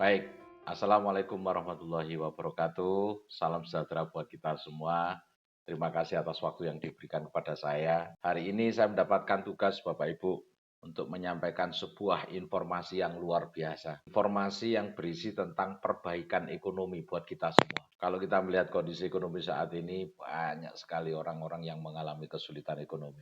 Baik, Assalamualaikum warahmatullahi wabarakatuh. Salam sejahtera buat kita semua. Terima kasih atas waktu yang diberikan kepada saya. Hari ini saya mendapatkan tugas Bapak Ibu untuk menyampaikan sebuah informasi yang luar biasa. Informasi yang berisi tentang perbaikan ekonomi buat kita semua. Kalau kita melihat kondisi ekonomi saat ini, banyak sekali orang-orang yang mengalami kesulitan ekonomi.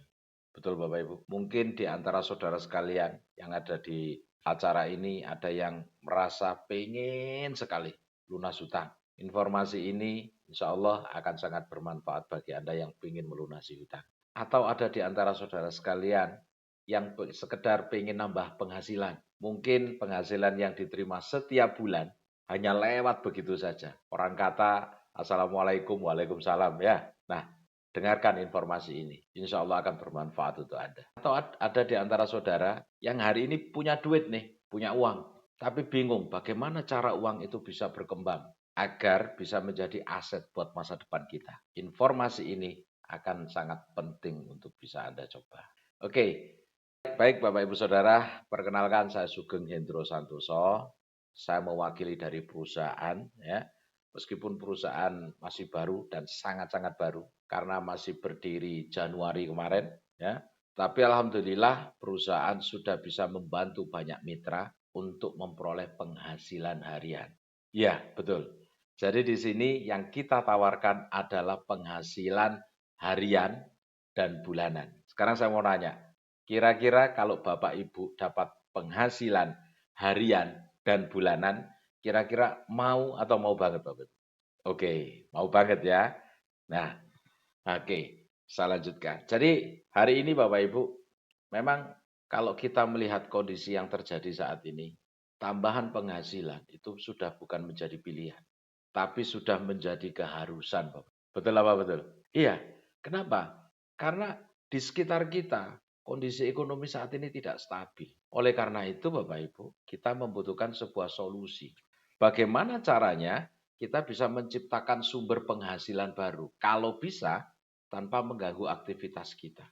Betul Bapak Ibu? Mungkin di antara saudara sekalian yang ada di acara ini ada yang merasa pengen sekali lunas hutang. Informasi ini insya Allah akan sangat bermanfaat bagi Anda yang ingin melunasi hutang. Atau ada di antara saudara sekalian yang sekedar pengen nambah penghasilan. Mungkin penghasilan yang diterima setiap bulan hanya lewat begitu saja. Orang kata Assalamualaikum, Waalaikumsalam ya. Nah, dengarkan informasi ini. Insya Allah akan bermanfaat untuk Anda. Atau ada di antara saudara yang hari ini punya duit nih, punya uang. Tapi bingung bagaimana cara uang itu bisa berkembang agar bisa menjadi aset buat masa depan kita. Informasi ini akan sangat penting untuk bisa Anda coba. Oke, baik Bapak Ibu Saudara, perkenalkan saya Sugeng Hendro Santoso. Saya mewakili dari perusahaan ya. Meskipun perusahaan masih baru dan sangat-sangat baru karena masih berdiri Januari kemarin ya. Tapi alhamdulillah perusahaan sudah bisa membantu banyak mitra untuk memperoleh penghasilan harian. Ya, betul. Jadi di sini yang kita tawarkan adalah penghasilan harian dan bulanan. Sekarang saya mau nanya, kira-kira kalau Bapak Ibu dapat penghasilan harian dan bulanan, kira-kira mau atau mau banget Bapak Ibu? Oke, mau banget ya. Nah, oke, saya lanjutkan. Jadi hari ini Bapak Ibu, memang kalau kita melihat kondisi yang terjadi saat ini, tambahan penghasilan itu sudah bukan menjadi pilihan, tapi sudah menjadi keharusan, Bapak. Betul apa betul? Iya. Kenapa? Karena di sekitar kita kondisi ekonomi saat ini tidak stabil. Oleh karena itu, Bapak Ibu, kita membutuhkan sebuah solusi. Bagaimana caranya kita bisa menciptakan sumber penghasilan baru? Kalau bisa, tanpa mengganggu aktivitas kita.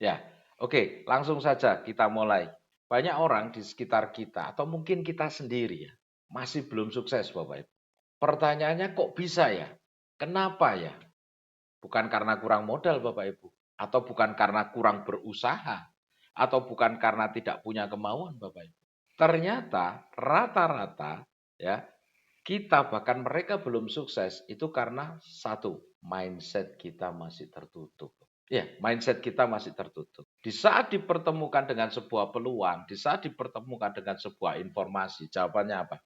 Ya, oke, langsung saja kita mulai. Banyak orang di sekitar kita, atau mungkin kita sendiri ya, masih belum sukses, Bapak Ibu. Pertanyaannya kok bisa ya? Kenapa ya? Bukan karena kurang modal Bapak Ibu, atau bukan karena kurang berusaha, atau bukan karena tidak punya kemauan Bapak Ibu. Ternyata rata-rata ya, kita bahkan mereka belum sukses itu karena satu, mindset kita masih tertutup. Ya, mindset kita masih tertutup. Di saat dipertemukan dengan sebuah peluang, di saat dipertemukan dengan sebuah informasi, jawabannya apa?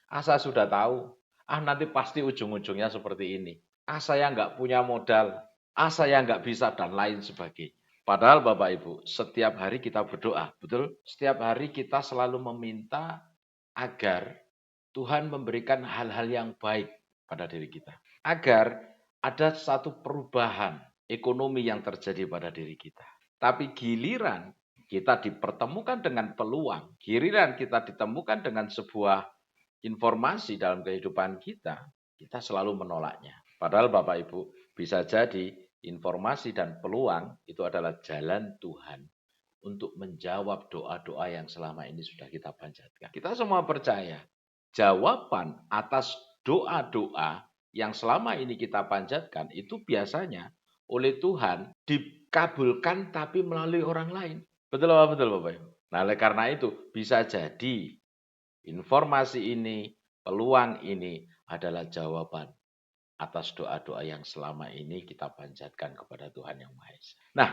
Ah, saya sudah tahu. Ah, nanti pasti ujung-ujungnya seperti ini. Ah, saya nggak punya modal. Ah, saya nggak bisa, dan lain sebagainya. Padahal Bapak Ibu, setiap hari kita berdoa, betul? Setiap hari kita selalu meminta agar Tuhan memberikan hal-hal yang baik pada diri kita. Agar ada satu perubahan ekonomi yang terjadi pada diri kita. Tapi giliran kita dipertemukan dengan peluang, giliran kita ditemukan dengan sebuah informasi dalam kehidupan kita, kita selalu menolaknya. Padahal Bapak Ibu, bisa jadi informasi dan peluang itu adalah jalan Tuhan untuk menjawab doa-doa yang selama ini sudah kita panjatkan. Kita semua percaya jawaban atas doa-doa yang selama ini kita panjatkan itu biasanya oleh Tuhan dikabulkan tapi melalui orang lain. Betul apa betul Bapak Ibu? Nah, oleh karena itu bisa jadi informasi ini, peluang ini adalah jawaban atas doa-doa yang selama ini kita panjatkan kepada Tuhan Yang Maha Esa. Nah,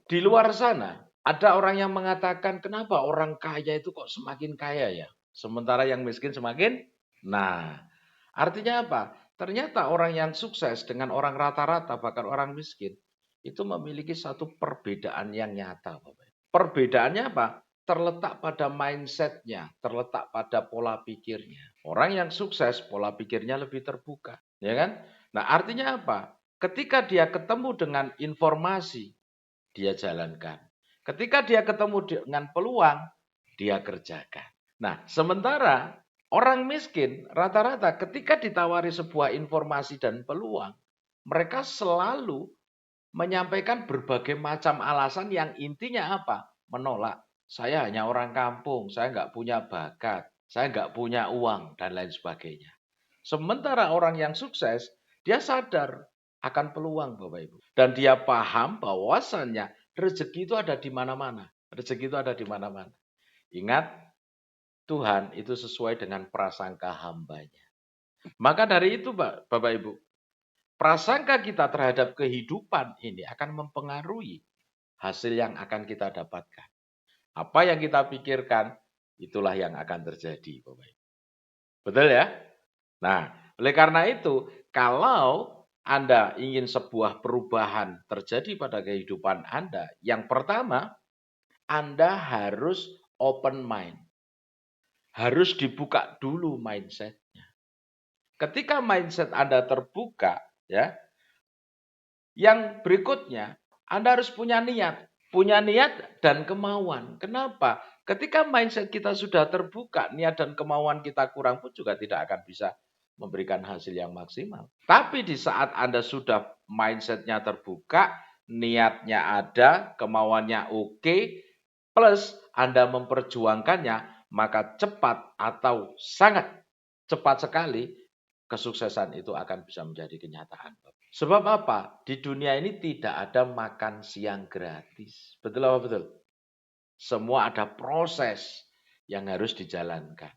di luar sana ada orang yang mengatakan kenapa orang kaya itu kok semakin kaya ya? Sementara yang miskin semakin. Nah, artinya apa? Ternyata orang yang sukses dengan orang rata-rata bahkan orang miskin itu memiliki satu perbedaan yang nyata, Bapak. Perbedaannya apa? Terletak pada mindsetnya, terletak pada pola pikirnya. Orang yang sukses, pola pikirnya lebih terbuka, ya kan? Nah, artinya apa? Ketika dia ketemu dengan informasi, dia jalankan. Ketika dia ketemu dengan peluang, dia kerjakan. Nah, sementara orang miskin rata-rata ketika ditawari sebuah informasi dan peluang, mereka selalu menyampaikan berbagai macam alasan yang intinya apa? Menolak. Saya hanya orang kampung, saya nggak punya bakat. saya nggak punya uang, dan lain sebagainya. Sementara orang yang sukses, dia sadar akan peluang Bapak Ibu. Dan dia paham bahwasannya rezeki itu ada di mana-mana. Rezeki itu ada di mana-mana. Ingat, Tuhan itu sesuai dengan prasangka hambanya. Maka dari itu Bapak Ibu, prasangka kita terhadap kehidupan ini akan mempengaruhi hasil yang akan kita dapatkan. Apa yang kita pikirkan, itulah yang akan terjadi Bapak Ibu. Betul ya? Nah, oleh karena itu, kalau Anda ingin sebuah perubahan terjadi pada kehidupan Anda, yang pertama, Anda harus open mind. Harus dibuka dulu mindset-nya. Ketika mindset Anda terbuka, ya, yang berikutnya, Anda harus punya niat. Punya niat dan kemauan. Kenapa? Ketika mindset kita sudah terbuka, niat dan kemauan kita kurang pun juga tidak akan bisa memberikan hasil yang maksimal. Tapi di saat Anda sudah mindsetnya terbuka, niatnya ada, kemauannya oke, plus Anda memperjuangkannya, maka cepat atau sangat cepat sekali kesuksesan itu akan bisa menjadi kenyataan. Sebab apa? Di dunia ini tidak ada makan siang gratis. Betul apa betul? Semua ada proses yang harus dijalankan.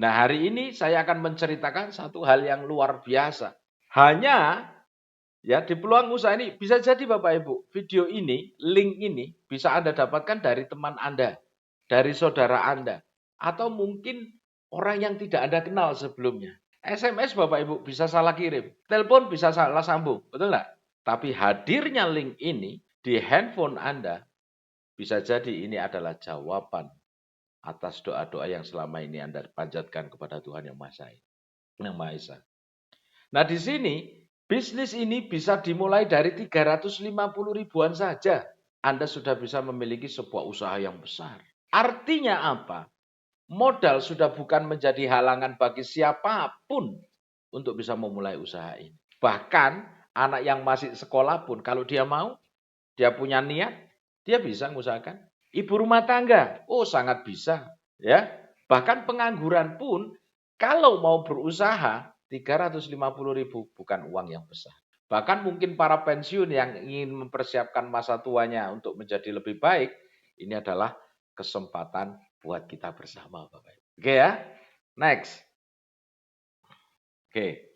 Nah, hari ini saya akan menceritakan satu hal yang luar biasa. Hanya ya di peluang usaha ini bisa jadi Bapak Ibu, video ini, link ini bisa Anda dapatkan dari teman Anda, dari saudara Anda, atau mungkin orang yang tidak Anda kenal sebelumnya. SMS Bapak Ibu bisa salah kirim, telepon bisa salah sambung, betul nggak? Tapi hadirnya link ini di handphone Anda bisa jadi ini adalah jawaban atas doa-doa yang selama ini Anda panjatkan kepada Tuhan Yang Maha Esa. Nah, di sini bisnis ini bisa dimulai dari 350 ribuan saja. Anda sudah bisa memiliki sebuah usaha yang besar. Artinya apa? Modal sudah bukan menjadi halangan bagi siapapun untuk bisa memulai usaha ini. Bahkan anak yang masih sekolah pun kalau dia mau, dia punya niat, dia bisa mengusahakan. Ibu rumah tangga, oh sangat bisa, ya. Bahkan pengangguran pun kalau mau berusaha 350.000 bukan uang yang besar. Bahkan mungkin para pensiun yang ingin mempersiapkan masa tuanya untuk menjadi lebih baik, ini adalah kesempatan buat kita bersama Bapak Ibu. Oke ya. Next. Oke.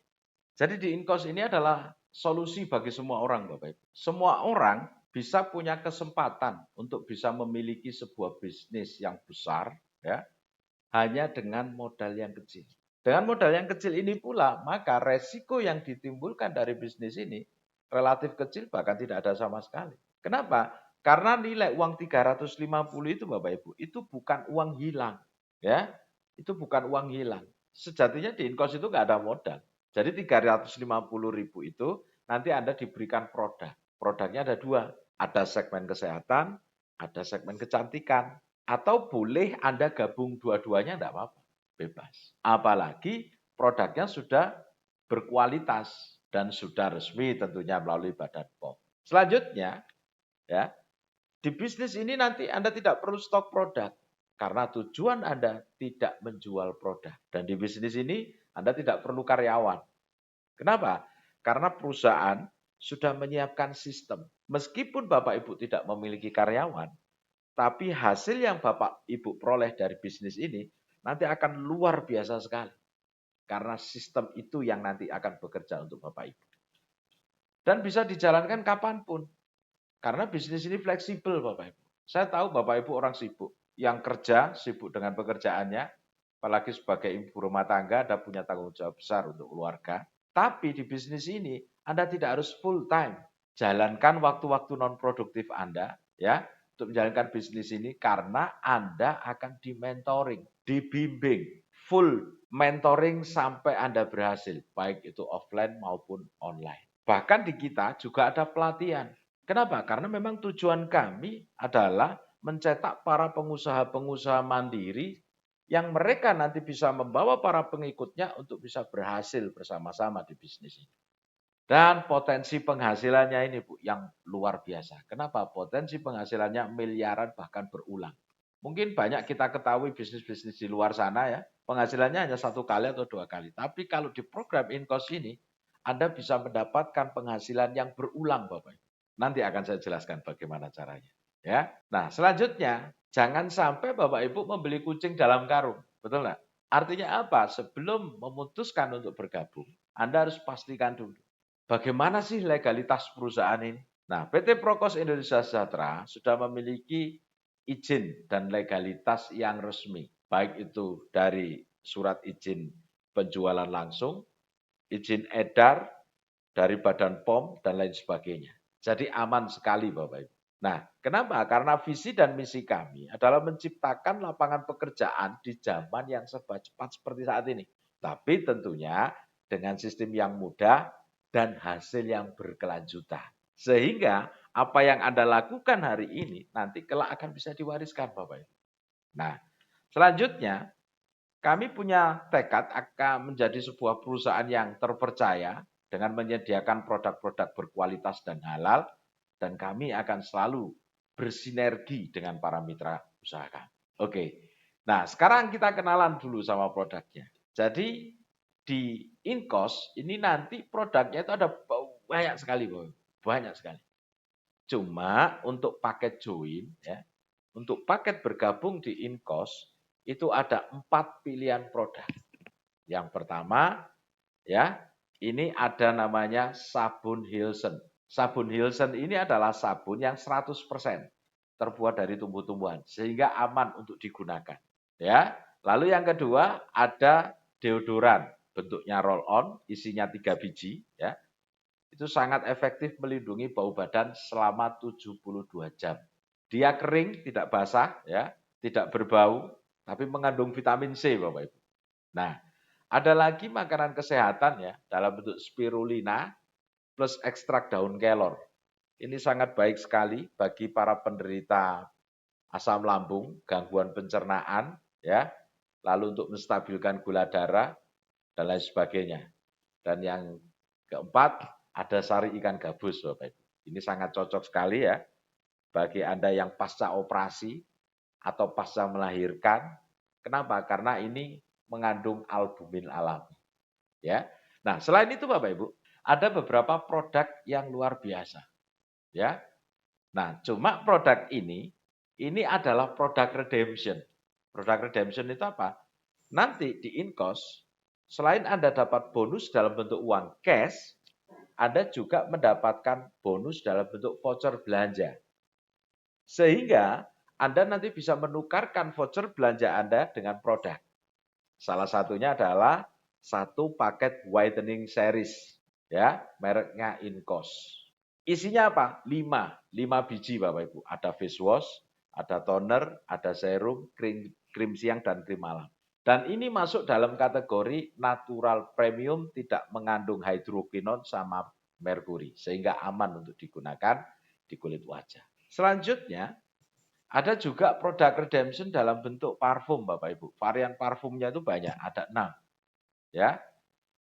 Jadi di Inkos ini adalah solusi bagi semua orang Bapak Ibu. Semua orang bisa punya kesempatan untuk bisa memiliki sebuah bisnis yang besar ya, hanya dengan modal yang kecil. Dengan modal yang kecil ini pula, maka resiko yang ditimbulkan dari bisnis ini relatif kecil bahkan tidak ada sama sekali. Kenapa? Karena nilai uang 350 itu Bapak Ibu, itu bukan uang hilang. Ya, itu bukan uang hilang. Sejatinya di Inkos itu nggak ada modal. Jadi 350.000 itu nanti Anda diberikan produk. Produknya ada dua. Ada segmen kesehatan, ada segmen kecantikan. Atau boleh Anda gabung dua-duanya enggak apa-apa, bebas. Apalagi produknya sudah berkualitas dan sudah resmi tentunya melalui Badan POM. Selanjutnya, ya, di bisnis ini nanti Anda tidak perlu stok produk karena tujuan Anda tidak menjual produk. Dan di bisnis ini Anda tidak perlu karyawan. Kenapa? Karena perusahaan sudah menyiapkan sistem. Meskipun Bapak Ibu tidak memiliki karyawan, tapi hasil yang Bapak Ibu peroleh dari bisnis ini nanti akan luar biasa sekali. Karena sistem itu yang nanti akan bekerja untuk Bapak Ibu. Dan bisa dijalankan kapanpun. Karena bisnis ini fleksibel Bapak Ibu. Saya tahu Bapak Ibu orang sibuk. Yang kerja sibuk dengan pekerjaannya. Apalagi sebagai ibu rumah tangga, Anda punya tanggung jawab besar untuk keluarga. Tapi di bisnis ini Anda tidak harus full time. Jalankan waktu-waktu non produktif Anda ya untuk menjalankan bisnis ini karena Anda akan di-mentoring, dibimbing, full mentoring sampai Anda berhasil, baik itu offline maupun online. Bahkan di kita juga ada pelatihan. Kenapa? Karena memang tujuan kami adalah mencetak para pengusaha-pengusaha mandiri yang mereka nanti bisa membawa para pengikutnya untuk bisa berhasil bersama-sama di bisnis ini. Dan potensi penghasilannya ini Bu yang luar biasa. Kenapa? Potensi penghasilannya miliaran bahkan berulang. Mungkin banyak kita ketahui bisnis-bisnis di luar sana ya, penghasilannya hanya 1 kali atau 2 kali. Tapi kalau di program in-course ini, Anda bisa mendapatkan penghasilan yang berulang, Bapak Ibu. Nanti akan saya jelaskan bagaimana caranya. Ya. Nah, selanjutnya, jangan sampai Bapak Ibu membeli kucing dalam karung. Betul nggak? Artinya apa? Sebelum memutuskan untuk bergabung, Anda harus pastikan dulu. Bagaimana sih legalitas perusahaan ini? Nah, PT Prokos Indonesia Sejahtera sudah memiliki izin dan legalitas yang resmi, baik itu dari surat izin penjualan langsung, izin edar dari Badan POM, dan lain sebagainya. Jadi aman sekali Bapak Ibu. Nah, kenapa? Karena visi dan misi kami adalah menciptakan lapangan pekerjaan di zaman yang serba cepat seperti saat ini. Tapi tentunya dengan sistem yang mudah dan hasil yang berkelanjutan. Sehingga apa yang Anda lakukan hari ini nanti kelak akan bisa diwariskan Bapak Ibu. Nah, selanjutnya kami punya tekad akan menjadi sebuah perusahaan yang terpercaya dengan menyediakan produk-produk berkualitas dan halal, dan kami akan selalu bersinergi dengan para mitra usaha kami. Oke, nah sekarang kita kenalan dulu sama produknya. Jadi di Inkos ini nanti produknya itu ada banyak sekali, banyak sekali. Cuma untuk paket join, ya, untuk paket bergabung di Inkos itu ada 4 pilihan produk. Yang pertama, ya, ini ada namanya sabun Hilsen. Sabun Hilsen ini adalah sabun yang 100% terbuat dari tumbuh-tumbuhan, sehingga aman untuk digunakan. Ya, lalu yang kedua ada deodoran, bentuknya roll on, isinya 3 biji. Ya, itu sangat efektif melindungi bau badan selama 72 jam. Dia kering, tidak basah, ya, tidak berbau, tapi mengandung vitamin C, Bapak Ibu. Nah, ada lagi makanan kesehatan ya dalam bentuk spirulina plus ekstrak daun kelor. Ini sangat baik sekali bagi para penderita asam lambung, gangguan pencernaan, ya, lalu untuk menstabilkan gula darah dan lain sebagainya. Dan yang keempat ada sari ikan gabus, Bapak Ibu. Ini sangat cocok sekali ya bagi Anda yang pasca operasi atau pasca melahirkan. Kenapa? Karena ini mengandung albumin alami. Ya. Nah, selain itu Bapak Ibu, ada beberapa produk yang luar biasa. Ya. Nah, cuma produk ini adalah produk redemption. Produk redemption itu apa? Nanti di Inkos, selain Anda dapat bonus dalam bentuk uang cash, Anda juga mendapatkan bonus dalam bentuk voucher belanja. Sehingga Anda nanti bisa menukarkan voucher belanja Anda dengan produk. Salah satunya adalah satu paket whitening series, ya, mereknya Inkos. Isinya apa? 5 biji Bapak Ibu. Ada face wash, ada toner, ada serum, krim siang, dan krim malam. Dan ini masuk dalam kategori natural premium, tidak mengandung hidrokinon sama merkuri, sehingga aman untuk digunakan di kulit wajah. Selanjutnya, ada juga produk redemption dalam bentuk parfum Bapak Ibu. Varian parfumnya itu banyak, ada 6. Ya.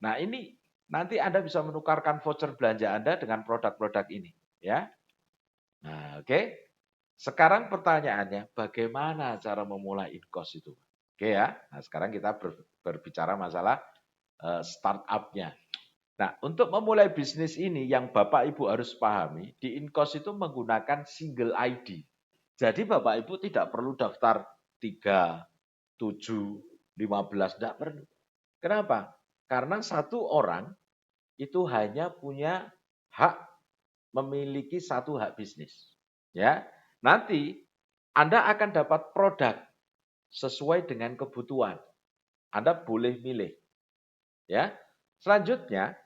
Nah, ini nanti Anda bisa menukarkan voucher belanja Anda dengan produk-produk ini, ya. Nah, oke. Sekarang pertanyaannya, bagaimana cara memulai Inkos itu? Oke ya. Nah, sekarang kita berbicara masalah startup-nya. Nah, untuk memulai bisnis ini yang Bapak Ibu harus pahami, di Inkos itu menggunakan single ID. Jadi Bapak Ibu tidak perlu daftar 3, 7, 15, tidak perlu. Kenapa? Karena satu orang itu hanya punya hak memiliki satu hak bisnis. Ya, nanti Anda akan dapat produk sesuai dengan kebutuhan. Anda boleh milih. Ya, selanjutnya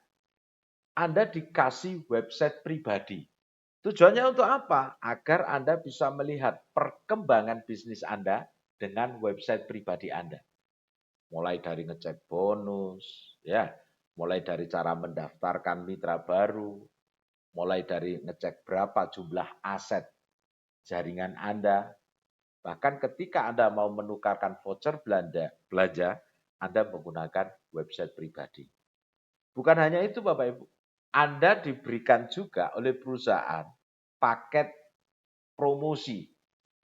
Anda dikasih website pribadi. Tujuannya untuk apa? Agar Anda bisa melihat perkembangan bisnis Anda dengan website pribadi Anda. Mulai dari ngecek bonus, ya, mulai dari cara mendaftarkan mitra baru, mulai dari ngecek berapa jumlah aset jaringan Anda. Bahkan ketika Anda mau menukarkan voucher belanja, Anda menggunakan website pribadi. Bukan hanya itu Bapak Ibu, Anda diberikan juga oleh perusahaan paket promosi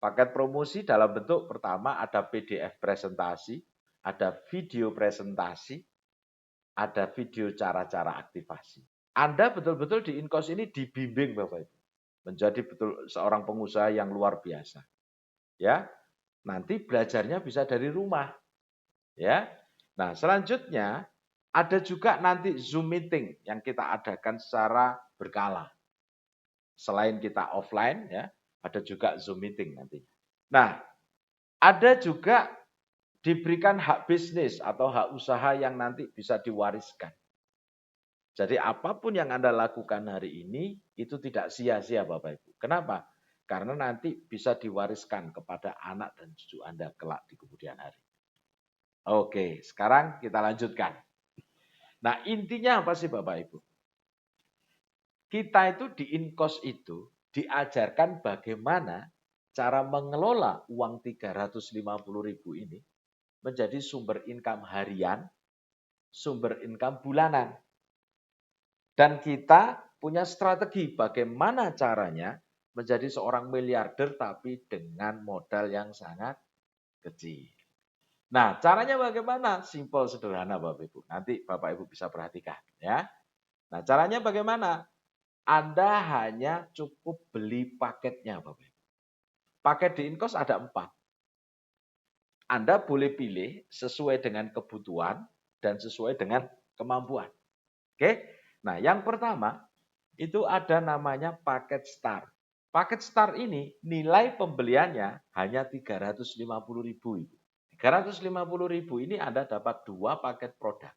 Paket promosi dalam bentuk pertama ada PDF presentasi, ada video presentasi, ada video cara-cara aktivasi. Anda betul-betul di Inkos ini dibimbing Bapak Ibu. Menjadi betul seorang pengusaha yang luar biasa. Ya, nanti belajarnya bisa dari rumah. Ya. Nah, selanjutnya ada juga nanti Zoom meeting yang kita adakan secara berkala. Selain kita offline ya, ada juga Zoom meeting nantinya. Nah, ada juga diberikan hak bisnis atau hak usaha yang nanti bisa diwariskan. Jadi apapun yang Anda lakukan hari ini itu tidak sia-sia Bapak Ibu. Kenapa? Karena nanti bisa diwariskan kepada anak dan cucu Anda kelak di kemudian hari. Oke, sekarang kita lanjutkan. Nah, intinya apa sih Bapak Ibu? Kita itu di Inkos itu diajarkan bagaimana cara mengelola uang 350.000 ini menjadi sumber income harian, sumber income bulanan. Dan kita punya strategi bagaimana caranya menjadi seorang miliarder tapi dengan modal yang sangat kecil. Nah, caranya bagaimana? Simple, sederhana Bapak Ibu. Nanti Bapak Ibu bisa perhatikan ya. Nah, caranya bagaimana? Anda hanya cukup beli paketnya Bapak Ibu. Paket di Inkos ada 4. Anda boleh pilih sesuai dengan kebutuhan dan sesuai dengan kemampuan. Oke? Nah, yang pertama itu ada namanya paket start. Paket start ini nilai pembeliannya hanya 350.000. 350.000 ini Anda dapat 2 paket produk.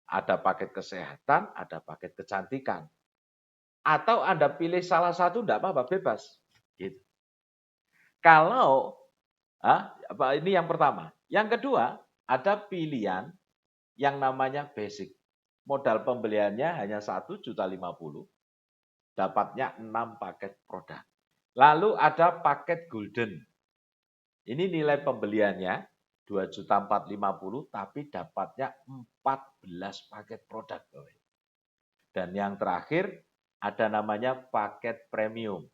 Ada paket kesehatan, ada paket kecantikan. Atau Anda pilih salah satu, enggak apa-apa, bebas. Gitu. Kalau, ini yang pertama. Yang kedua, ada pilihan yang namanya basic. Modal pembeliannya hanya 1.050.000. Dapatnya 6 paket produk. Lalu ada paket golden. Ini nilai pembeliannya 2.450.000 tapi dapatnya 14 paket produk. Dan yang terakhir ada namanya paket premium.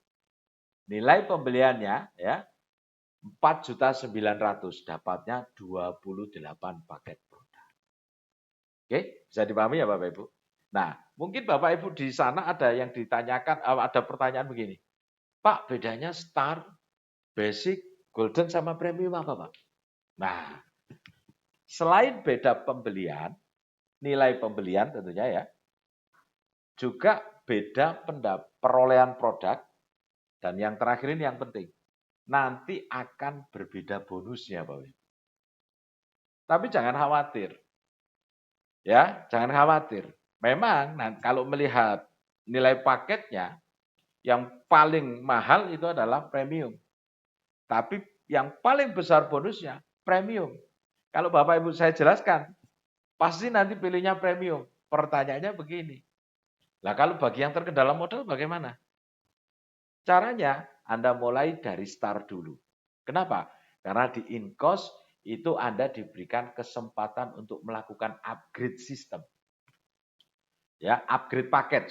Nilai pembeliannya ya 4.900.000 dapatnya 28 paket produk. Oke, bisa dipahami ya Bapak Ibu? Nah, mungkin Bapak Ibu di sana ada yang ditanyakan, ada pertanyaan begini. Pak, bedanya Star, Basic, Golden sama Premium apa Pak? Nah, selain beda pembelian, nilai pembelian tentunya ya, juga beda perolehan produk, dan yang terakhir ini yang penting, nanti akan berbeda bonusnya Bapak Ibu. Tapi jangan khawatir. Ya, jangan khawatir. Memang kalau melihat nilai paketnya, yang paling mahal itu adalah premium. Tapi yang paling besar bonusnya premium. Kalau Bapak Ibu saya jelaskan, pasti nanti pilihnya premium. Pertanyaannya begini. Nah, kalau bagi yang terkendala modal bagaimana? Caranya Anda mulai dari start dulu. Kenapa? Karena di Inkos itu Anda diberikan kesempatan untuk melakukan upgrade sistem. Ya, upgrade paket.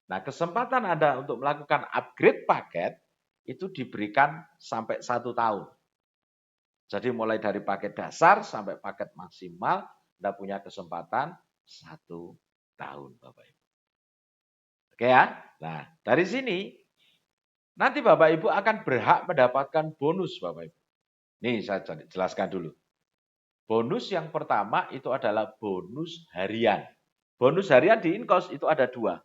Nah, kesempatan Anda untuk melakukan upgrade paket itu diberikan sampai 1 tahun. Jadi mulai dari paket dasar sampai paket maksimal, Anda punya kesempatan 1 tahun, Bapak Ibu. Oke ya? Nah, dari sini nanti Bapak Ibu akan berhak mendapatkan bonus, Bapak Ibu. Nih, saya jelaskan dulu. Bonus yang pertama itu adalah bonus harian. Bonus harian di Inkos itu ada 2.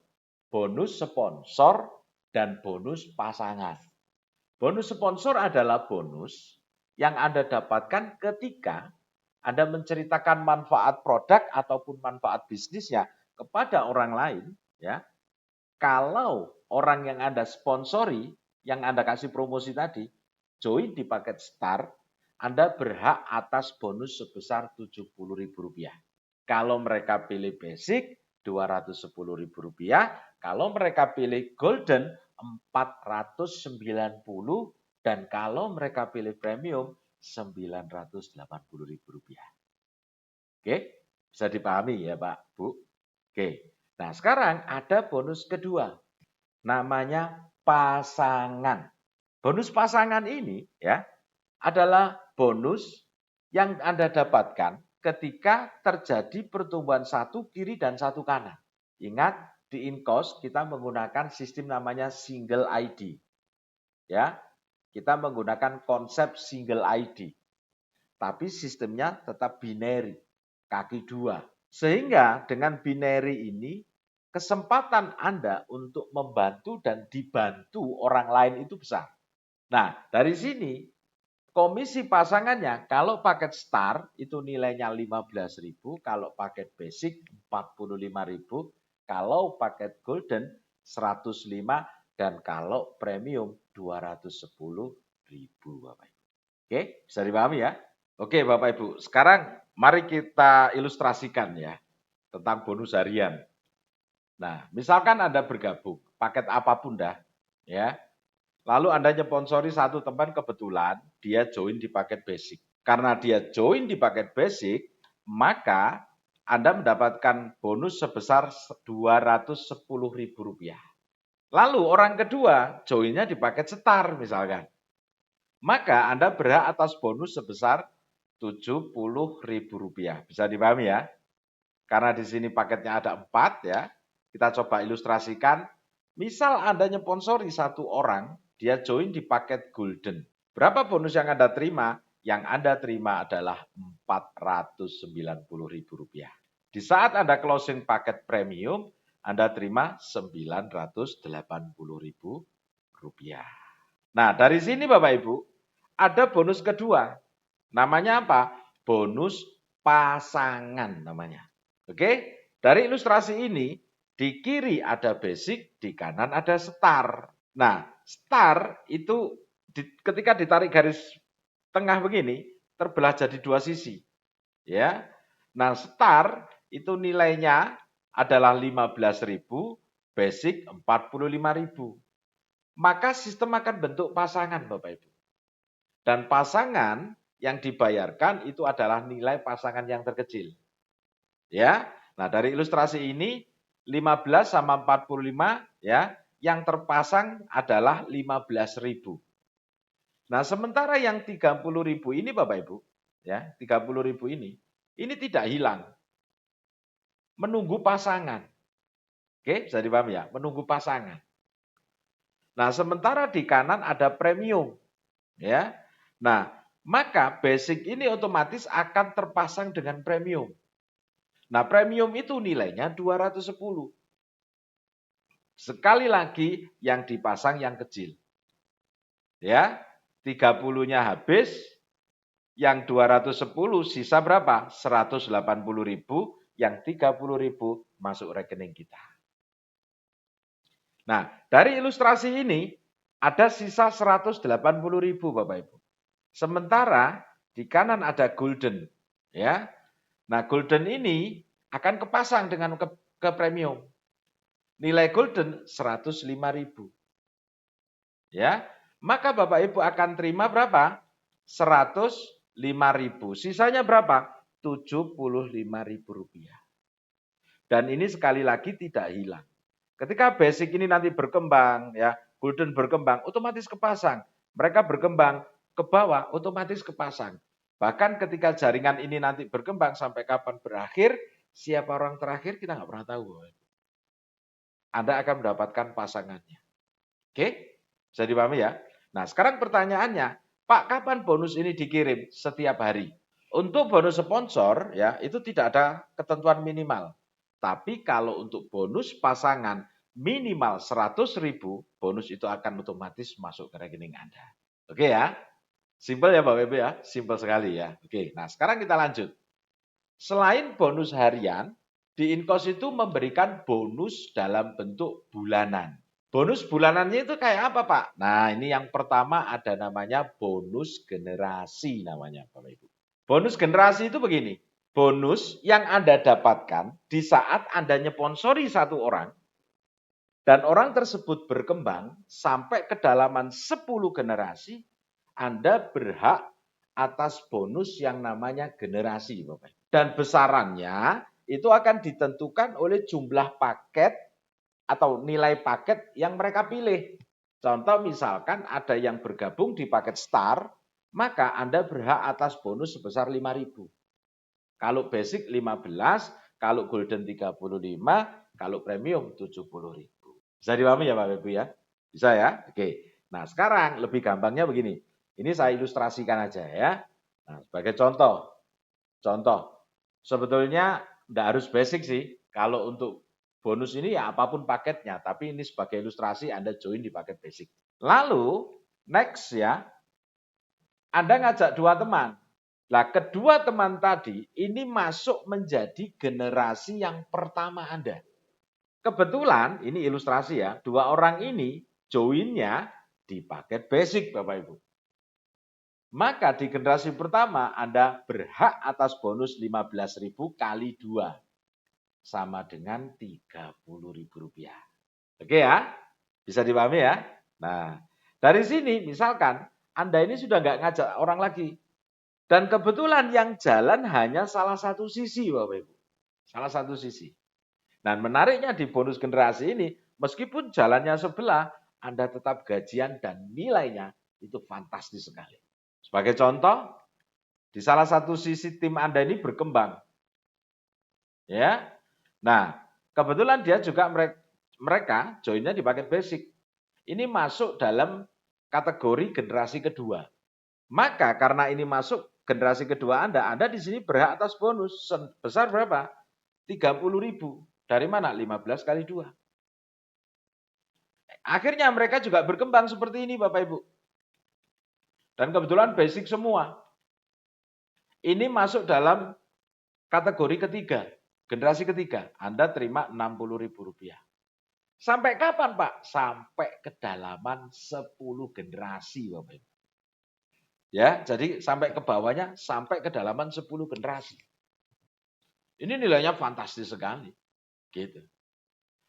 Bonus sponsor dan bonus pasangan. Bonus sponsor adalah bonus yang Anda dapatkan ketika Anda menceritakan manfaat produk ataupun manfaat bisnisnya kepada orang lain, ya. Kalau orang yang Anda sponsori, yang Anda kasih promosi tadi, join di paket start, Anda berhak atas bonus sebesar Rp70.000. Kalau mereka pilih basic, Rp210.000. Kalau mereka pilih golden, Rp490.000. Dan kalau mereka pilih premium, Rp980.000. Oke, bisa dipahami ya Pak, Bu? Oke, nah sekarang ada bonus kedua. Namanya pasangan. Bonus pasangan ini ya adalah bonus yang Anda dapatkan ketika terjadi pertumbuhan satu kiri dan satu kanan. Ingat, di InCost kita menggunakan sistem namanya single ID. Ya, kita menggunakan konsep single ID. Tapi sistemnya tetap binary, kaki dua. Sehingga dengan binary ini, kesempatan Anda untuk membantu dan dibantu orang lain itu besar. Nah, dari sini komisi pasangannya kalau paket star itu nilainya 15.000, kalau paket basic 45.000, kalau paket golden 105 dan kalau premium 210.000 Bapak Ibu. Oke, bisa dipahami ya? Oke Bapak Ibu, sekarang mari kita ilustrasikan ya tentang bonus harian. Nah, misalkan Anda bergabung paket apapun dah ya. Lalu Anda nyponsori satu teman kebetulan dia join di paket basic. Karena dia join di paket basic, maka Anda mendapatkan bonus sebesar Rp210.000. Lalu orang kedua joinnya di paket star misalkan. Maka Anda berhak atas bonus sebesar Rp70.000. Bisa dipahami ya? Karena di sini paketnya ada 4 ya. Kita coba ilustrasikan. Misal Anda nyponsori satu orang, dia join di paket golden. Berapa bonus yang Anda terima? Yang Anda terima adalah Rp490.000. Di saat Anda closing paket premium, Anda terima Rp980.000. Nah, dari sini Bapak Ibu, ada bonus kedua. Namanya apa? Bonus pasangan namanya. Oke? Dari ilustrasi ini, di kiri ada basic, di kanan ada star. Nah, star itu ketika ditarik garis tengah begini, terbelah jadi dua sisi. Ya. Nah, star itu nilainya adalah 15.000, basic 45.000. Maka sistem akan bentuk pasangan Bapak Ibu. Dan pasangan yang dibayarkan itu adalah nilai pasangan yang terkecil. Ya. Nah, dari ilustrasi ini 15 sama 45 ya, yang terpasang adalah 15.000. Nah, sementara yang 30.000 ini Bapak Ibu, ya, 30.000 ini tidak hilang. Menunggu pasangan. Oke, bisa dipahami ya? Menunggu pasangan. Nah, sementara di kanan ada premium. Ya. Nah, maka basic ini otomatis akan terpasang dengan premium. Nah, premium itu nilainya 210. Sekali lagi yang dipasang yang kecil. Ya, 30-nya habis, yang 210 sisa berapa? 180.000, yang 30.000 masuk rekening kita. Nah, dari ilustrasi ini ada sisa 180.000 Bapak Ibu. Sementara di kanan ada golden, ya. Nah, golden ini akan kepasang dengan ke premium. Nilai golden 105.000. Ya. Maka Bapak Ibu akan terima berapa? 105.000. Sisanya berapa? Rp75.000. Dan ini sekali lagi tidak hilang. Ketika basic ini nanti berkembang, ya, golden berkembang, otomatis kepasang. Mereka berkembang ke bawah, otomatis kepasang. Bahkan ketika jaringan ini nanti berkembang sampai kapan berakhir, siapa orang terakhir kita nggak pernah tahu. Anda akan mendapatkan pasangannya. Oke? Bisa dipahami ya? Nah, sekarang pertanyaannya, Pak, kapan bonus ini dikirim? Setiap hari. Untuk bonus sponsor, ya, itu tidak ada ketentuan minimal. Tapi kalau untuk bonus pasangan minimal 100.000, bonus itu akan otomatis masuk ke rekening Anda. Oke ya? Simpel ya Bapak Ibu ya? Simpel sekali ya. Oke, nah sekarang kita lanjut. Selain bonus harian, di InCost itu memberikan bonus dalam bentuk bulanan. Bonus bulanannya itu kayak apa Pak? Nah ini yang pertama ada namanya bonus generasi namanya Bapak Ibu. Bonus generasi itu begini, bonus yang Anda dapatkan di saat Anda nyponsori satu orang, dan orang tersebut berkembang sampai kedalaman 10 generasi, Anda berhak atas bonus yang namanya generasi Bapak. Dan besarannya itu akan ditentukan oleh jumlah paket atau nilai paket yang mereka pilih. Contoh misalkan ada yang bergabung di paket Star, maka Anda berhak atas bonus sebesar 5.000. Kalau basic 15, kalau golden 35, kalau premium 70.000. Bisa dipahami ya Pak Ibu ya? Bisa ya? Oke. Nah sekarang lebih gampangnya begini. Ini saya ilustrasikan aja ya. Nah, sebagai contoh, sebetulnya tidak harus basic sih. Kalau untuk bonus ini ya apapun paketnya, tapi ini sebagai ilustrasi Anda join di paket basic. Lalu next ya, Anda ngajak dua teman. Nah, kedua teman tadi ini masuk menjadi generasi yang pertama Anda. Kebetulan, ini ilustrasi ya, dua orang ini joinnya di paket basic Bapak Ibu. Maka di generasi pertama Anda berhak atas bonus 15.000 kali 2. Sama dengan Rp30.000. Oke ya? Bisa dipahami ya? Nah, dari sini misalkan Anda ini sudah nggak ngajak orang lagi. Dan kebetulan yang jalan hanya salah satu sisi Bapak Ibu. Salah satu sisi. Dan menariknya di bonus generasi ini, meskipun jalannya sebelah, Anda tetap gajian dan nilainya itu fantastis sekali. Sebagai contoh, di salah satu sisi tim Anda ini berkembang. Ya. Nah, kebetulan dia juga mereka joinnya di paket basic. Ini masuk dalam kategori generasi kedua. Maka karena ini masuk generasi kedua Anda di sini berhak atas bonus sebesar berapa? 30.000. Dari mana? 15 kali 2. Akhirnya mereka juga berkembang seperti ini Bapak Ibu. Dan kebetulan basic semua. Ini masuk dalam kategori ketiga, generasi ketiga. Anda terima Rp60.000. Sampai kapan Pak? Sampai kedalaman 10 generasi Bapak Ibu. Ya, jadi sampai ke bawahnya sampai kedalaman 10 generasi. Ini nilainya fantastis sekali. Gitu.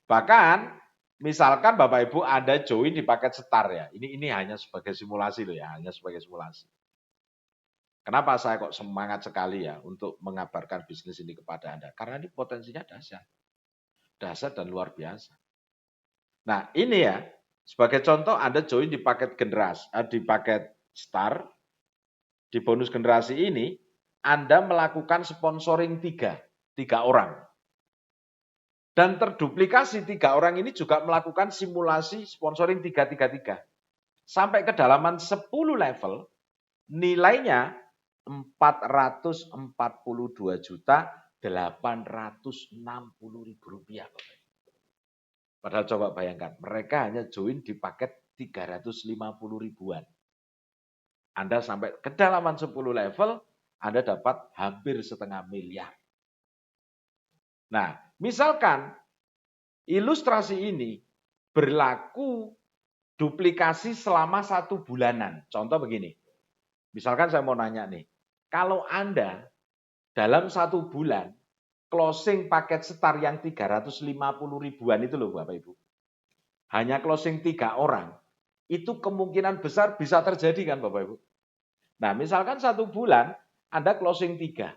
Bahkan misalkan Bapak Ibu Anda join di paket Star ya. Ini hanya sebagai simulasi loh ya, hanya sebagai simulasi. Kenapa saya kok semangat sekali ya untuk mengabarkan bisnis ini kepada Anda? Karena ini potensinya dahsyat. Dahsyat dan luar biasa. Nah, ini ya, sebagai contoh Anda join di paket di paket Star, di bonus generasi ini, Anda melakukan sponsoring tiga orang. Dan terduplikasi 3 orang ini juga melakukan simulasi sponsoring 333. Sampai kedalaman 10 level, nilainya Rp442.860.000. Padahal coba bayangkan, mereka hanya join di paket 350 ribuan. Anda sampai kedalaman 10 level, Anda dapat hampir setengah miliar. Nah, misalkan ilustrasi ini berlaku duplikasi selama 1 bulanan. Contoh begini, misalkan saya mau nanya nih, kalau Anda dalam 1 bulan closing paket Star yang 350 ribuan itu loh Bapak Ibu, hanya closing 3 orang, itu kemungkinan besar bisa terjadi kan Bapak Ibu. Nah misalkan 1 bulan Anda closing 3,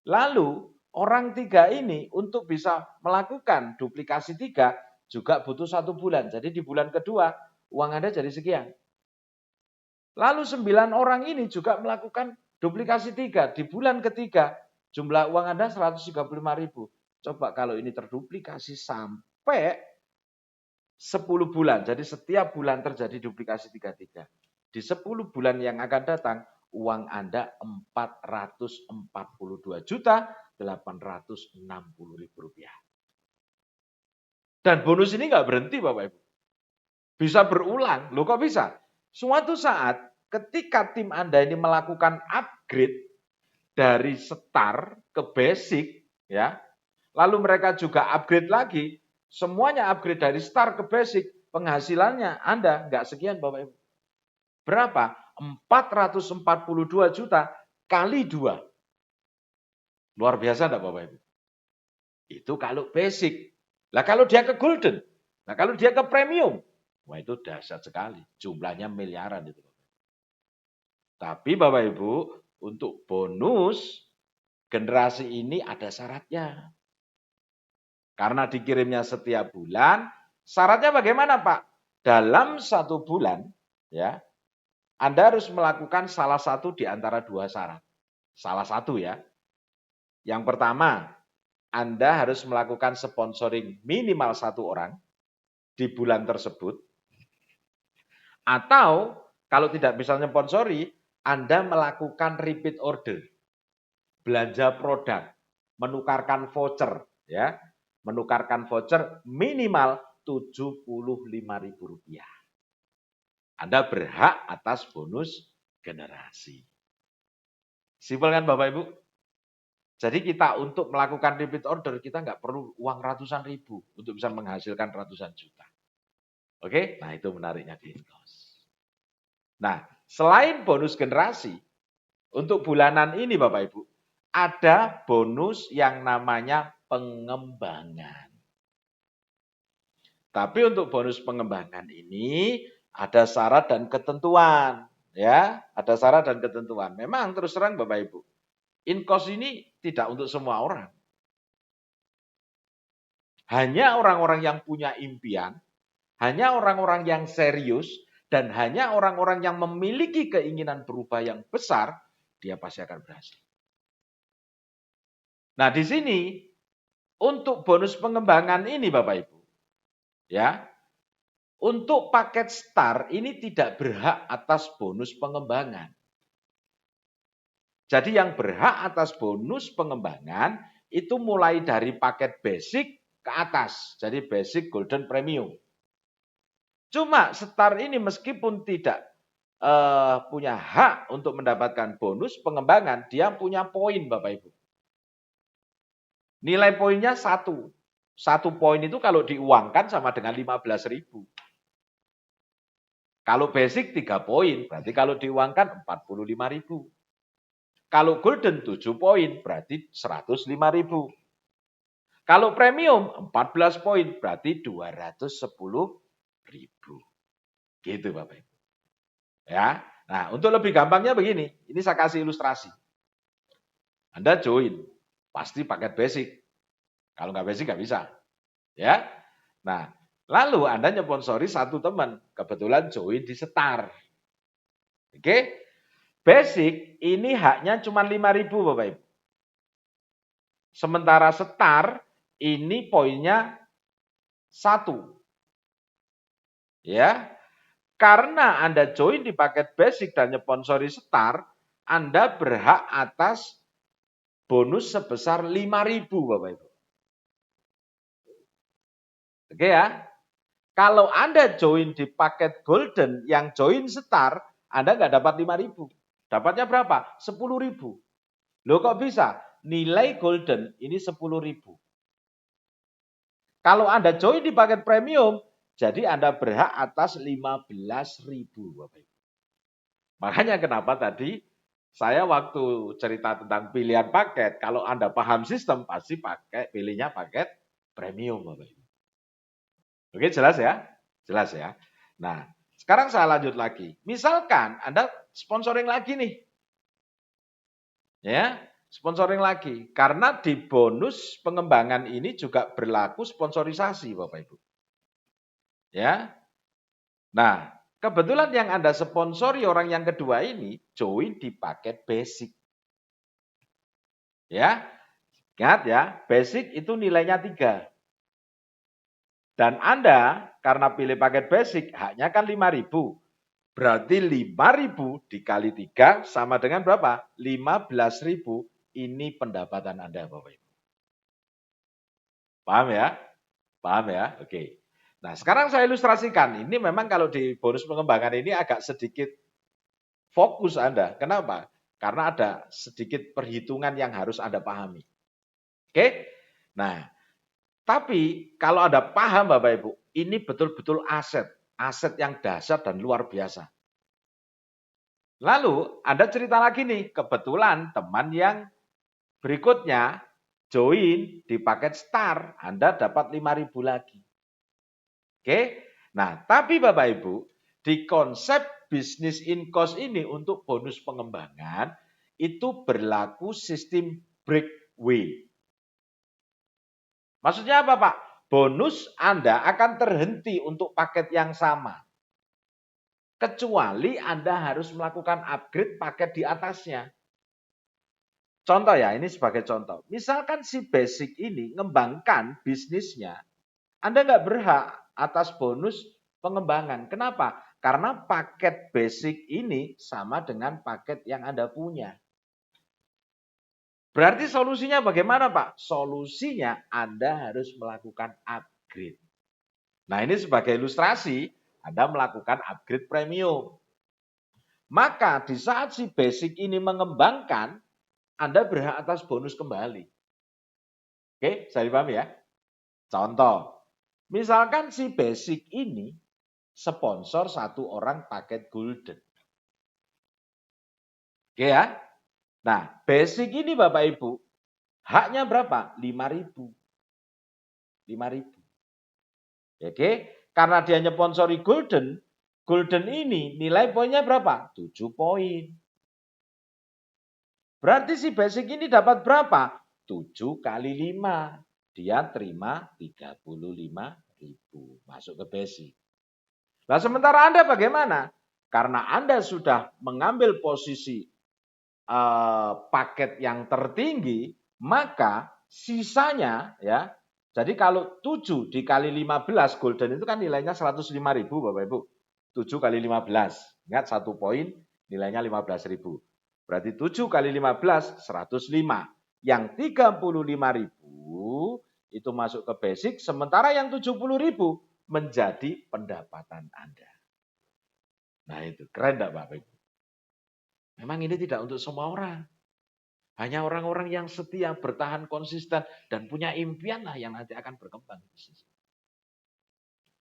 lalu orang 3 ini untuk bisa melakukan duplikasi 3 juga butuh 1 bulan. Jadi di bulan kedua uang Anda jadi sekian. Lalu 9 orang ini juga melakukan duplikasi 3 di bulan ketiga, jumlah uang Anda 135.000. Coba kalau ini terduplikasi sampai 10 bulan. Jadi setiap bulan terjadi duplikasi 3-3. Di 10 bulan yang akan datang, uang Anda Rp442.860.000. Dan bonus ini nggak berhenti Bapak Ibu. Bisa berulang. Loh kok bisa? Suatu saat ketika tim Anda ini melakukan upgrade dari Star ke Basic, ya, lalu mereka juga upgrade lagi, semuanya upgrade dari Star ke Basic, penghasilannya Anda nggak sekian Bapak Ibu. Berapa? 442 juta kali 2. Luar biasa enggak Bapak Ibu? Itu kalau Basic. Lah kalau dia ke Golden, nah kalau dia ke Premium, wah itu dahsyat sekali. Jumlahnya miliaran itu. Tapi Bapak Ibu, untuk bonus generasi ini ada syaratnya. Karena dikirimnya setiap bulan, syaratnya bagaimana Pak? dalam 1 bulan, ya, Anda harus melakukan salah satu di antara 2 syarat. Salah satu ya. Yang pertama, Anda harus melakukan sponsoring minimal 1 orang di bulan tersebut. Atau kalau tidak bisa sponsori, Anda melakukan repeat order. Belanja produk, menukarkan voucher, ya. Menukarkan voucher minimal Rp75.000. Anda berhak atas bonus generasi. Simpel kan Bapak Ibu? Jadi kita untuk melakukan repeat order, kita nggak perlu uang ratusan ribu untuk bisa menghasilkan ratusan juta. Oke, nah itu menariknya di Inkos. Nah, selain bonus generasi, untuk bulanan ini Bapak Ibu, ada bonus yang namanya pengembangan. Tapi untuk bonus pengembangan ini ada syarat dan ketentuan, ya, ada syarat dan ketentuan. Memang terus terang Bapak Ibu, Inkos ini tidak untuk semua orang. Hanya orang-orang yang punya impian, hanya orang-orang yang serius, dan hanya orang-orang yang memiliki keinginan berubah yang besar, dia pasti akan berhasil. Nah, di sini untuk bonus pengembangan ini Bapak Ibu, ya, untuk paket STAR ini tidak berhak atas bonus pengembangan. Jadi yang berhak atas bonus pengembangan itu mulai dari paket basic ke atas. Jadi basic, golden, premium. Cuma STAR ini meskipun tidak punya hak untuk mendapatkan bonus pengembangan, dia punya poin Bapak Ibu. Nilai poinnya 1. 1 poin itu kalau diuangkan sama dengan 15.000. Kalau basic 3 poin, berarti kalau diuangkan 45.000. Kalau golden 7 poin, berarti 105.000. Kalau premium 14 poin, berarti 210.000. Gitu Bapak Ibu. Ya. Nah, untuk lebih gampangnya begini, ini saya kasih ilustrasi. Anda join, pasti paket basic. Kalau nggak basic nggak bisa. Ya. Nah, lalu Anda nyponsori 1 teman, kebetulan join di STAR. Oke? Basic ini haknya cuma 5.000 Bapak Ibu. Sementara STAR ini poinnya 1. Ya. Karena Anda join di paket basic dan nyponsori STAR, Anda berhak atas bonus sebesar 5.000 Bapak Ibu. Oke ya. Kalau Anda join di paket golden yang join STAR, Anda nggak dapat 5.000. Dapatnya berapa? 10.000. Loh kok bisa? Nilai golden ini 10.000. Kalau Anda join di paket premium, jadi Anda berhak atas 15.000 Bapak Ibu. Makanya kenapa tadi saya waktu cerita tentang pilihan paket, kalau Anda paham sistem pasti pilihnya paket premium Bapak Ibu. Oke, jelas ya? Jelas ya. Nah, sekarang saya lanjut lagi. Misalkan Anda sponsoring lagi nih. Ya, sponsoring lagi. Karena di bonus pengembangan ini juga berlaku sponsorisasi Bapak Ibu. Ya. Nah, kebetulan yang Anda sponsori orang yang kedua ini join di paket basic. Ya. Ingat ya, basic itu nilainya 3. Dan Anda karena pilih paket basic haknya kan 5.000. Berarti 5.000 dikali 3 sama dengan berapa? 15.000. Ini pendapatan Anda Bapak Ibu. Paham ya? Paham ya? Oke. Nah, sekarang saya ilustrasikan. Ini memang kalau di bonus pengembangan ini agak sedikit fokus Anda. Kenapa? Karena ada sedikit perhitungan yang harus Anda pahami. Oke? Nah, tapi kalau Anda paham Bapak Ibu, ini betul-betul aset. Aset yang dahsyat dan luar biasa. Lalu Anda cerita lagi nih, kebetulan teman yang berikutnya join di paket STAR, Anda dapat 5.000 lagi. Oke? Nah, tapi Bapak Ibu, di konsep bisnis Inkos ini untuk bonus pengembangan, itu berlaku sistem breakaway. Maksudnya apa Pak? bonus Anda akan terhenti untuk paket yang sama. Kecuali Anda harus melakukan upgrade paket di atasnya. Contoh ya, ini sebagai contoh. Misalkan si basic ini ngembangkan bisnisnya, Anda nggak berhak atas bonus pengembangan. Kenapa? Karena paket basic ini sama dengan paket yang Anda punya. Berarti solusinya bagaimana, Pak? Solusinya Anda harus melakukan upgrade. Nah, ini sebagai ilustrasi, Anda melakukan upgrade premium. Maka di saat si basic ini mengembangkan, Anda berhak atas bonus kembali. Oke, saya dipahami ya? Contoh, misalkan si basic ini sponsor satu orang paket golden. Oke ya? Nah, basic ini Bapak Ibu, haknya berapa? 5.000. 5.000. Oke, karena dia nyponsori golden, golden ini nilai poinnya berapa? 7 poin. Berarti si basic ini dapat berapa? 7 kali 5. Dia terima 35.000 masuk ke basic. Nah, sementara Anda bagaimana? Karena Anda sudah mengambil posisi paket yang tertinggi, maka sisanya ya. Jadi kalau 7 dikali 15 golden itu kan nilainya 105.000 Bapak Ibu. 7 kali 15. Ingat 1 poin nilainya 15.000. Berarti 7 kali 15 105. Yang 35.000 itu masuk ke basic, sementara yang 70.000 menjadi pendapatan Anda. Nah itu keren enggak Bapak Ibu? Memang ini tidak untuk semua orang. Hanya orang-orang yang setia, bertahan konsisten, dan punya impian lah yang nanti akan berkembang.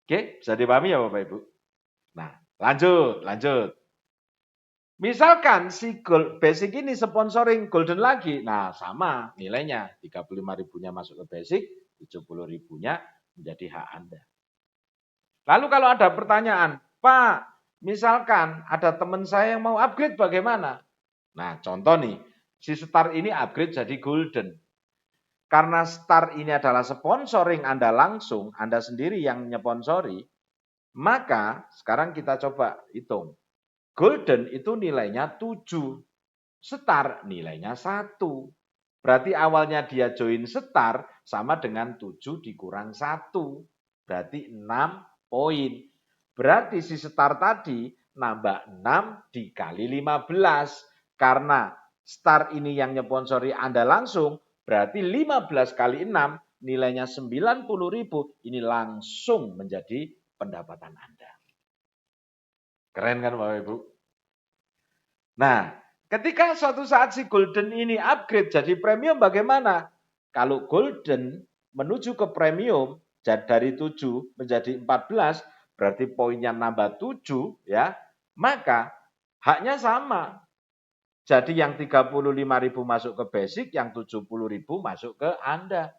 Oke, bisa dipahami ya Bapak Ibu? Nah, lanjut. Misalkan si basic ini sponsoring golden lagi. Nah, sama nilainya. 35.000-nya masuk ke basic, 70.000-nya menjadi hak Anda. Lalu kalau ada pertanyaan, Pak, misalkan ada teman saya yang mau upgrade bagaimana? Nah, contoh nih, si Star ini upgrade jadi golden. Karena Star ini adalah sponsoring Anda langsung, Anda sendiri yang nyponsori, maka sekarang kita coba hitung. Golden itu nilainya 7, Star nilainya 1. Berarti awalnya dia join Star sama dengan 7 dikurang 1. Berarti 6 poin. Berarti si Star tadi nambah 6 dikali 15. Karena Star ini yang nyponsori Anda langsung, berarti 15 kali 6 nilainya 90.000. Ini langsung menjadi pendapatan Anda. Keren kan Bapak Ibu? Nah, ketika suatu saat si golden ini upgrade jadi premium bagaimana? Kalau golden menuju ke premium dari 7 menjadi 14, berarti poinnya nambah 7 ya. Maka haknya sama. Jadi yang 35.000 masuk ke basic, yang 70.000 masuk ke Anda.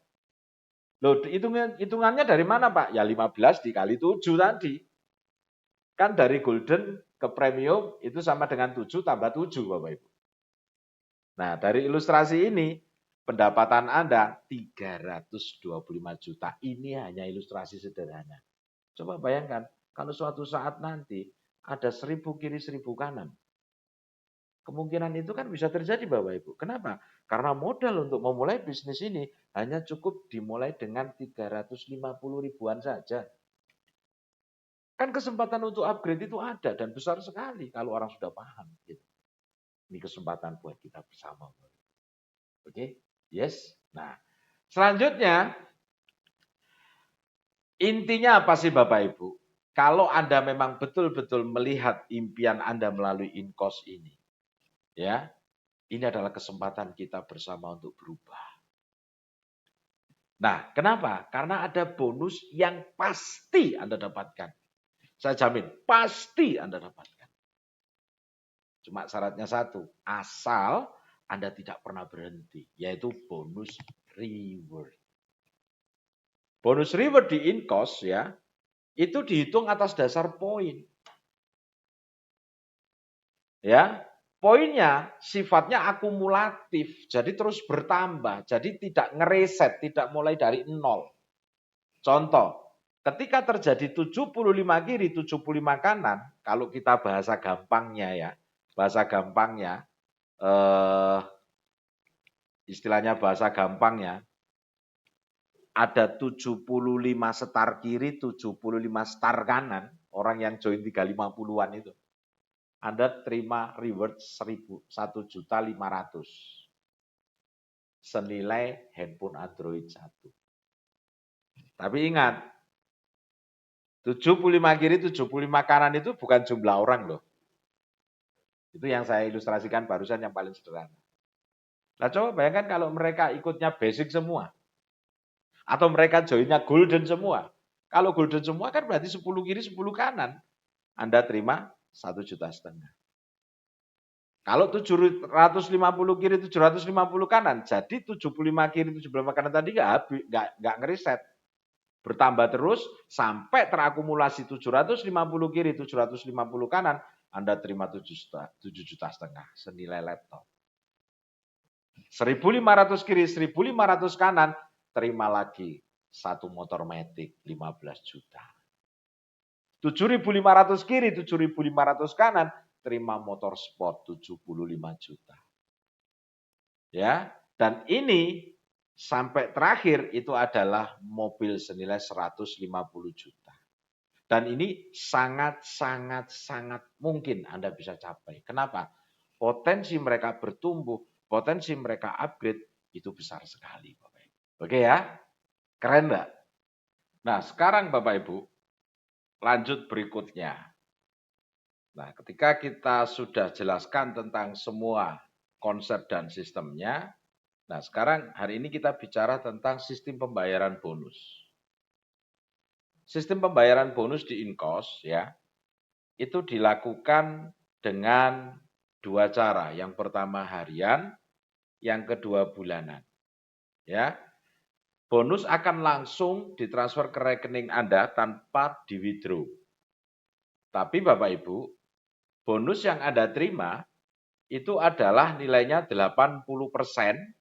Loh, hitungannya dari mana Pak? Ya 15 dikali 7 tadi. Kan dari golden ke premium itu sama dengan 7 tambah 7 Bapak Ibu. Nah, dari ilustrasi ini pendapatan Anda 325 juta. Ini hanya ilustrasi sederhana. Coba bayangkan kalau suatu saat nanti ada 1.000 kiri 1.000 kanan. Kemungkinan itu kan bisa terjadi Bapak Ibu. Kenapa? Karena modal untuk memulai bisnis ini hanya cukup dimulai dengan 350 ribuan saja. Kan kesempatan untuk upgrade itu ada dan besar sekali kalau orang sudah paham. Gitu. Ini kesempatan buat kita bersama. Oke, yes. Nah, selanjutnya intinya apa sih Bapak Ibu? Kalau Anda memang betul-betul melihat impian Anda melalui InCost ini, ya, ini adalah kesempatan kita bersama untuk berubah. Nah, kenapa? Karena ada bonus yang pasti Anda dapatkan. Saya jamin, pasti Anda dapatkan. Cuma syaratnya satu, asal Anda tidak pernah berhenti, yaitu bonus reward. Bonus reward di InCost ya, itu dihitung atas dasar poin. Ya, poinnya sifatnya akumulatif, jadi terus bertambah, jadi tidak ngereset, tidak mulai dari nol. Contoh, ketika terjadi 75 kiri, 75 kanan, kalau kita bahasa gampangnya ya, eh, istilahnya bahasa gampangnya, ada 75 setar kiri, 75 setar kanan, orang yang join 350-an itu. Anda terima reward 1.500.000 senilai handphone Android 1. Tapi ingat, 75 kiri, 75 kanan itu bukan jumlah orang loh. Itu yang saya ilustrasikan barusan yang paling sederhana. Nah coba bayangkan kalau mereka ikutnya basic semua. Atau mereka joinnya golden semua. Kalau golden semua kan berarti 10 kiri, 10 kanan. Anda terima 1,5 juta. Kalau 750 kiri, 750 kanan, jadi 75 kiri, 75 kanan tadi nggak ngeriset. Bertambah terus sampai terakumulasi 750 kiri, 750 kanan, Anda terima 7,5 juta senilai laptop. 1.500 kiri, 1.500 kanan, terima lagi satu motor Matic 15 juta. 7.500 kiri, 7.500 kanan, terima motor sport 75 juta. Ya, dan ini sampai terakhir itu adalah mobil senilai 150 juta. Dan ini sangat mungkin Anda bisa capai. Kenapa? Potensi mereka bertumbuh, potensi mereka upgrade itu besar sekali, Bapak Ibu. Oke ya? Keren enggak? Nah, sekarang Bapak Ibu, lanjut berikutnya. Nah, ketika kita sudah jelaskan tentang semua konsep dan sistemnya, nah sekarang hari ini kita bicara tentang sistem pembayaran bonus. Sistem pembayaran bonus di Incos ya, itu dilakukan dengan dua cara. Yang pertama harian, yang kedua bulanan. Ya. Bonus akan langsung ditransfer ke rekening Anda tanpa di-withdraw. Tapi Bapak Ibu, bonus yang Anda terima itu adalah nilainya 80%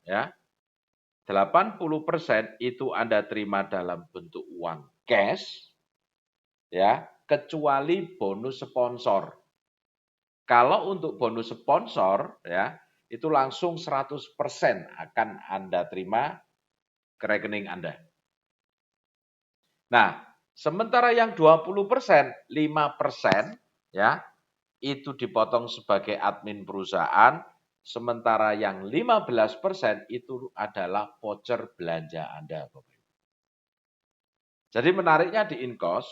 ya. 80% itu Anda terima dalam bentuk uang cash ya, kecuali bonus sponsor. Kalau untuk bonus sponsor ya, itu langsung 100% akan Anda terima ke rekening Anda. Nah, sementara yang 20%, 5% ya, itu dipotong sebagai admin perusahaan, sementara yang 15% itu adalah voucher belanja Anda. Jadi menariknya di Incos,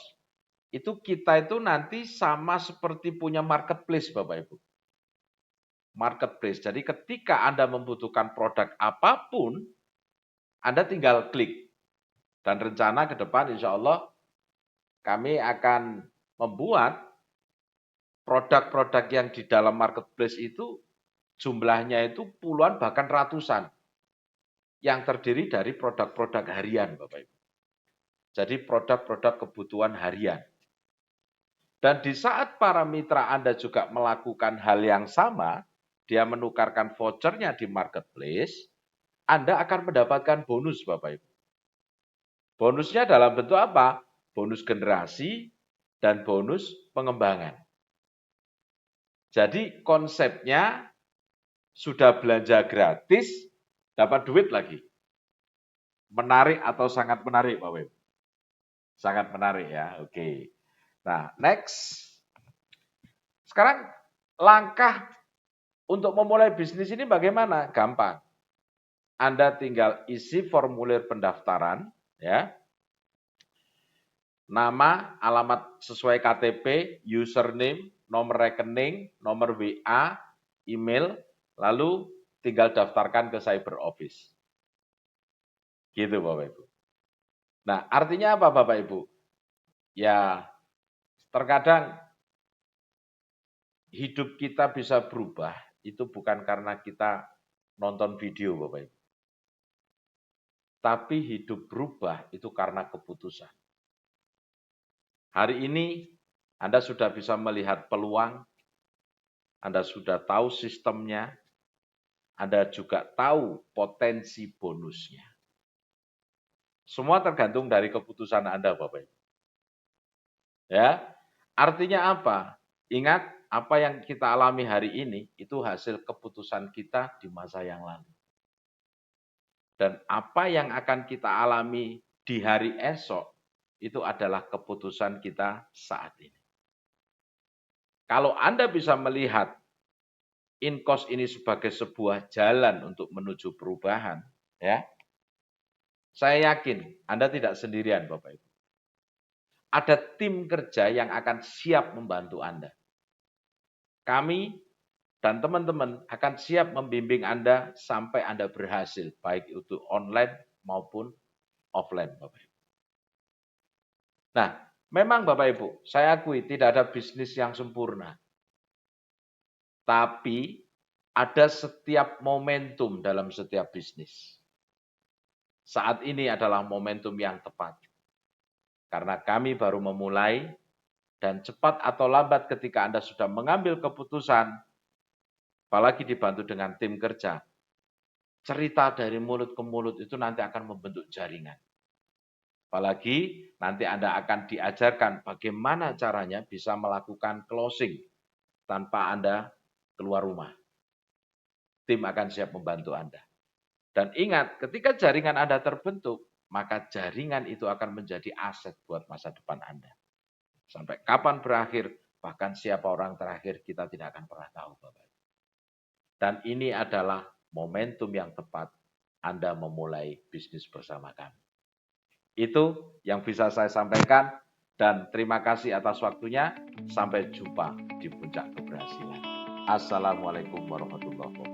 itu kita itu nanti sama seperti punya marketplace Bapak Ibu. Marketplace. Jadi ketika Anda membutuhkan produk apapun, Anda tinggal klik. Dan rencana ke depan insya Allah kami akan membuat produk-produk yang di dalam marketplace itu jumlahnya itu puluhan bahkan ratusan. Yang terdiri dari produk-produk harian Bapak Ibu. Jadi produk-produk kebutuhan harian. Dan di saat para mitra Anda juga melakukan hal yang sama, dia menukarkan vouchernya di marketplace, Anda akan mendapatkan bonus Bapak Ibu. Bonusnya dalam bentuk apa? Bonus generasi dan bonus pengembangan. Jadi konsepnya sudah belanja gratis, dapat duit lagi. Menarik atau sangat menarik Bapak Ibu? Sangat menarik ya, oke. Nah, next. Sekarang langkah untuk memulai bisnis ini bagaimana? Gampang. Anda tinggal isi formulir pendaftaran, ya. Nama, alamat sesuai KTP, username, nomor rekening, nomor WA, email, lalu tinggal daftarkan ke cyber office. Gitu Bapak Ibu. Nah, artinya apa Bapak Ibu? Ya, terkadang hidup kita bisa berubah, itu bukan karena kita nonton video Bapak Ibu. Tapi hidup berubah itu karena keputusan. Hari ini Anda sudah bisa melihat peluang, Anda sudah tahu sistemnya, Anda juga tahu potensi bonusnya. Semua tergantung dari keputusan Anda, Bapak Ibu. Ya, artinya apa? Ingat, apa yang kita alami hari ini itu hasil keputusan kita di masa yang lalu. Dan apa yang akan kita alami di hari esok itu adalah keputusan kita saat ini. Kalau Anda bisa melihat INKOS ini sebagai sebuah jalan untuk menuju perubahan, ya, saya yakin Anda tidak sendirian, Bapak Ibu. Ada tim kerja yang akan siap membantu Anda. Kami dan teman-teman akan siap membimbing Anda sampai Anda berhasil, baik itu online maupun offline, Bapak Ibu. Nah, memang Bapak Ibu, saya akui tidak ada bisnis yang sempurna. Tapi ada setiap momentum dalam setiap bisnis. Saat ini adalah momentum yang tepat. Karena kami baru memulai, dan cepat atau lambat ketika Anda sudah mengambil keputusan, apalagi dibantu dengan tim kerja, cerita dari mulut ke mulut itu nanti akan membentuk jaringan. Apalagi nanti Anda akan diajarkan bagaimana caranya bisa melakukan closing tanpa Anda keluar rumah. Tim akan siap membantu Anda. Dan ingat, ketika jaringan Anda terbentuk, maka jaringan itu akan menjadi aset buat masa depan Anda. Sampai kapan berakhir, bahkan siapa orang terakhir kita tidak akan pernah tahu, Bapak. Dan ini adalah momentum yang tepat Anda memulai bisnis bersama kami. Itu yang bisa saya sampaikan, dan terima kasih atas waktunya. Sampai jumpa di puncak keberhasilan. Assalamualaikum warahmatullahi wabarakatuh.